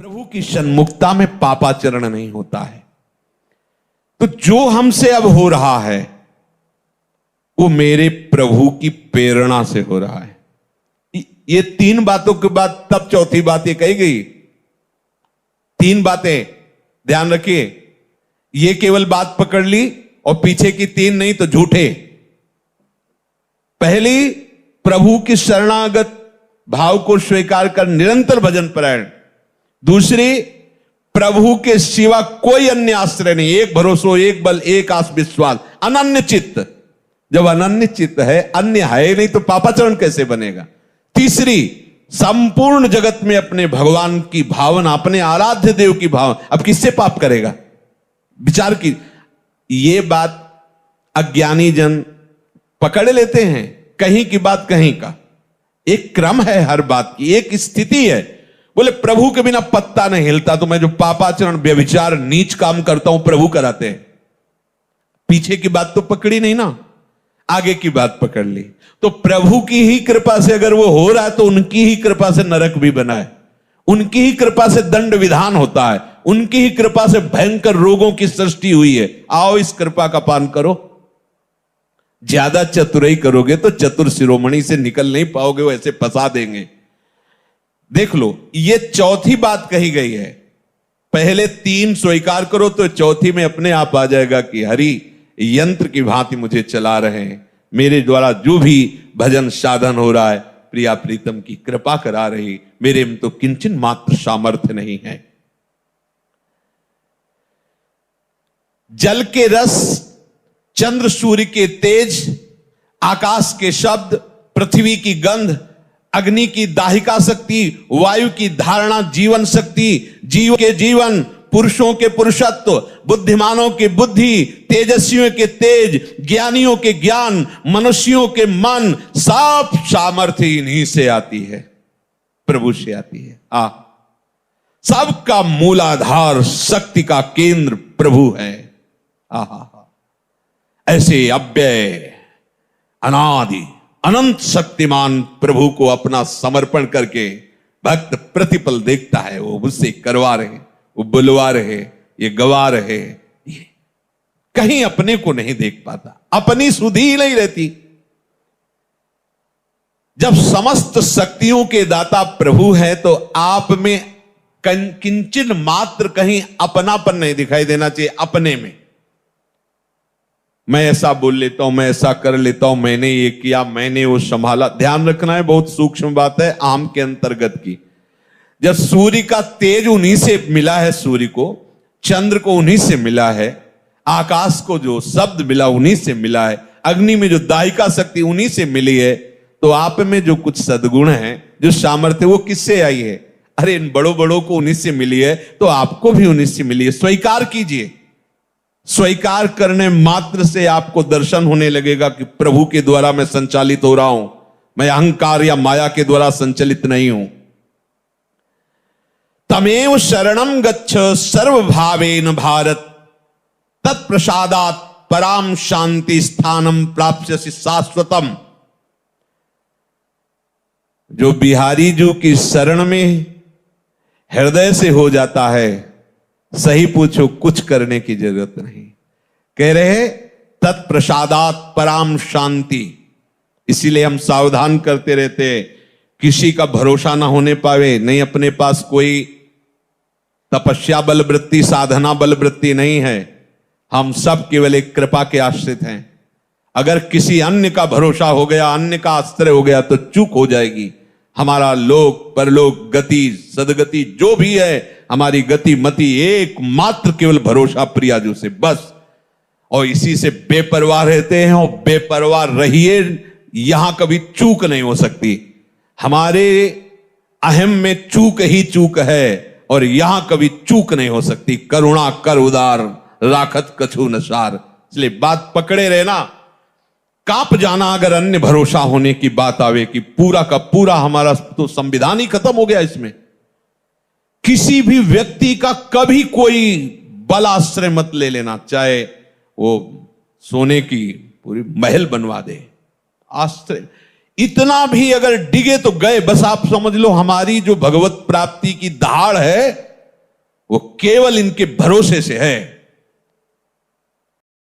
प्रभु की सन्मुखता में पापाचरण नहीं होता है। तो जो हमसे अब हो रहा है वो मेरे प्रभु की प्रेरणा से हो रहा है। ये तीन बातों के बाद तब चौथी बात ये कही गई। तीन बातें ध्यान रखिए, ये केवल बात पकड़ ली और पीछे की तीन नहीं तो झूठे। पहली, प्रभु की शरणागत भाव को स्वीकार कर निरंतर भजन परायण। दूसरी, प्रभु के सिवा कोई अन्य आश्रय नहीं, एक भरोसा, एक बल, एक आस विश्वास, अनन्य चित्त। जब अनन्य चित्त है, अन्य है नहीं तो पापाचरण कैसे बनेगा। तीसरी, संपूर्ण जगत में अपने भगवान की भावना, अपने आराध्य देव की भावना। अब किससे पाप करेगा, विचार की। ये बात अज्ञानी जन पकड़ लेते हैं, कहीं की बात कहीं का। एक क्रम है हर बात की, एक स्थिति है। बोले प्रभु के बिना पत्ता नहीं हिलता, तो मैं जो पापाचरण, व्यभिचार, नीच काम करता हूं प्रभु कराते हैं। पीछे की बात तो पकड़ी नहीं ना, आगे की बात पकड़ ली। तो प्रभु की ही कृपा से अगर वो हो रहा है तो उनकी ही कृपा से नरक भी बना है, उनकी ही कृपा से दंड विधान होता है, उनकी ही कृपा से भयंकर रोगों की सृष्टि हुई है। आओ इस कृपा का पान करो। ज्यादा चतुराई करोगे तो चतुर शिरोमणि से निकल नहीं पाओगे, वो ऐसे फंसा देंगे। देख लो, ये चौथी बात कही गई है। पहले तीन स्वीकार करो तो चौथी में अपने आप आ जाएगा कि हरि यंत्र की भांति मुझे चला रहे हैं, मेरे द्वारा जो भी भजन साधन हो रहा है प्रिया प्रीतम की कृपा करा रही, मेरे में तो किंचन मात्र सामर्थ्य नहीं है। जल के रस, चंद्र सूर्य के तेज, आकाश के शब्द, पृथ्वी की गंध, अग्नि की दाहिका शक्ति, वायु की धारणा जीवन शक्ति, जीव के जीवन, पुरुषों के पुरुषत्व, बुद्धिमानों के बुद्धि, तेजस्वियों के तेज, ज्ञानियों के ज्ञान, मनुष्यों के मन, सब सामर्थ्य इन्हीं से आती है, प्रभु से आती है। सबका मूलाधार, शक्ति का केंद्र प्रभु है। ऐसे अव्यय, अनादि, अनंत शक्तिमान प्रभु को अपना समर्पण करके भक्त प्रतिपल देखता है। वो मुझसे करवा रहे, वो बुलवा रहे, ये गवा रहे, ये कहीं अपने को नहीं देख पाता, अपनी सुधि ही नहीं रहती। जब समस्त शक्तियों के दाता प्रभु है तो आप में किंचन मात्र कहीं अपनापन नहीं दिखाई देना चाहिए। अपने में मैं ऐसा बोल लेता हूं, मैं ऐसा कर लेता हूं, मैंने ये किया, मैंने वो संभाला। ध्यान रखना है, बहुत सूक्ष्म बात है, आम के अंतर्गत की। जब सूर्य का तेज उन्हीं से मिला है, सूर्य को, चंद्र को उन्हीं से मिला है, आकाश को जो शब्द मिला उन्हीं से मिला है, अग्नि में जो दाहिका शक्ति उन्हीं से मिली है, तो आप में जो कुछ सद्गुण है, जो सामर्थ्य, वो किससे आई है? अरे इन बड़ों बड़ों को उन्हीं से मिली है, तो आपको भी उन्हीं से मिली है। स्वीकार कीजिए। स्वीकार करने मात्र से आपको दर्शन होने लगेगा कि प्रभु के द्वारा मैं संचालित हो रहा हूं, मैं अहंकार या माया के द्वारा संचालित नहीं हूं। तमेव शरणम गच्छ सर्वभावेन भारत, तत्प्रसादात् पराम शांति स्थानम प्राप्स्यसि शाश्वतम। जो बिहारी जी की शरण में हृदय से हो जाता है, सही पूछो कुछ करने की जरूरत नहीं। कह रहे तत्प्रसादात् पराम शांति। इसीलिए हम सावधान करते रहते, किसी का भरोसा ना होने पावे। नहीं, अपने पास कोई तपस्या बल वृत्ति, साधना बल वृत्ति नहीं है। हम सब केवल एक कृपा के आश्रित हैं। अगर किसी अन्य का भरोसा हो गया, अन्य का आश्रय हो गया तो चूक हो जाएगी। हमारा लोक परलोक गति सदगति जो भी है, हमारी गति मति एकमात्र केवल भरोसा प्रियाजू से, बस। और इसी से बेपरवाह रहते हैं, और बेपरवाह रहिए, यहां कभी चूक नहीं हो सकती। हमारे अहम में चूक ही चूक है, और यहां कभी चूक नहीं हो सकती। करुणा कर उदार, राखत कछु नसार। इसलिए बात पकड़े रहना। कांप जाना अगर अन्य भरोसा होने की बात आवे कि पूरा का पूरा हमारा तो संविधान ही खत्म हो गया। इसमें किसी भी व्यक्ति का कभी कोई बल आश्रय मत ले लेना, चाहे वो सोने की पूरी महल बनवा दे, आश्रय इतना भी अगर डिगे तो गए। बस आप समझ लो, हमारी जो भगवत प्राप्ति की दहाड़ है वो केवल इनके भरोसे से है।